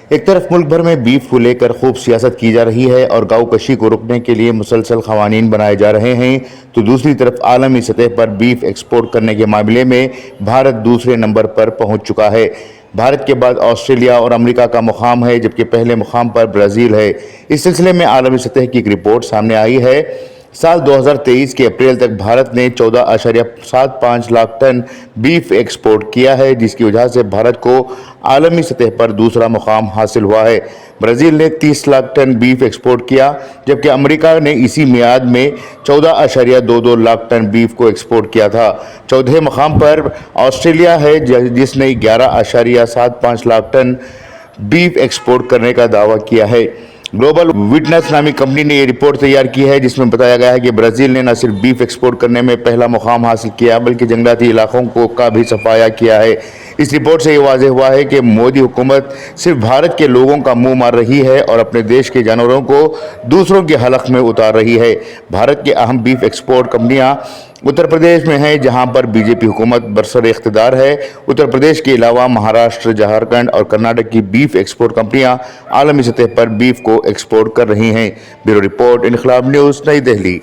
ایک طرف ملک بھر میں بیف کو لے کر خوب سیاست کی جا رہی ہے اور گاؤ کشی کو روکنے کے لیے مسلسل قوانین بنائے جا رہے ہیں، تو دوسری طرف عالمی سطح پر بیف ایکسپورٹ کرنے کے معاملے میں بھارت دوسرے نمبر پر پہنچ چکا ہے۔ بھارت کے بعد آسٹریلیا اور امریکہ کا مقام ہے، جبکہ پہلے مقام پر برازیل ہے۔ اس سلسلے میں عالمی سطح کی ایک رپورٹ سامنے آئی ہے۔ سال 2023 کے اپریل تک بھارت نے 14.75 لاکھ ٹن بیف ایکسپورٹ کیا ہے، جس کی وجہ سے بھارت کو عالمی سطح پر دوسرا مقام حاصل ہوا ہے۔ برازیل نے 30 لاکھ ٹن بیف ایکسپورٹ کیا، جبکہ امریکہ نے اسی میعاد میں 14.22 لاکھ ٹن بیف کو ایکسپورٹ کیا تھا۔ چوتھے مقام پر آسٹریلیا ہے، جس نے 11.75 لاکھ ٹن بیف ایکسپورٹ کرنے کا دعویٰ کیا ہے۔ گلوبل وٹنس نامی کمپنی نے یہ رپورٹ تیار کی ہے، جس میں بتایا گیا ہے کہ برازیل نے نہ صرف بیف ایکسپورٹ کرنے میں پہلا مقام حاصل کیا بلکہ جنگلاتی علاقوں کا بھی صفایا کیا ہے۔ اس رپورٹ سے یہ واضح ہوا ہے کہ مودی حکومت صرف بھارت کے لوگوں کا منہ مار رہی ہے اور اپنے دیش کے جانوروں کو دوسروں کے حلق میں اتار رہی ہے۔ بھارت کے اہم بیف ایکسپورٹ کمپنیاں اتر پردیش میں ہیں، جہاں پر بی جے پی حکومت برسر اقتدار ہے۔ اتر پردیش کے علاوہ مہاراشٹر، جھارکھنڈ اور کرناٹک کی بیف ایکسپورٹ کمپنیاں عالمی سطح پر بیف کو ایکسپورٹ کر رہی ہیں۔ بیورو رپورٹ، انقلاب نیوز، نئی دہلی۔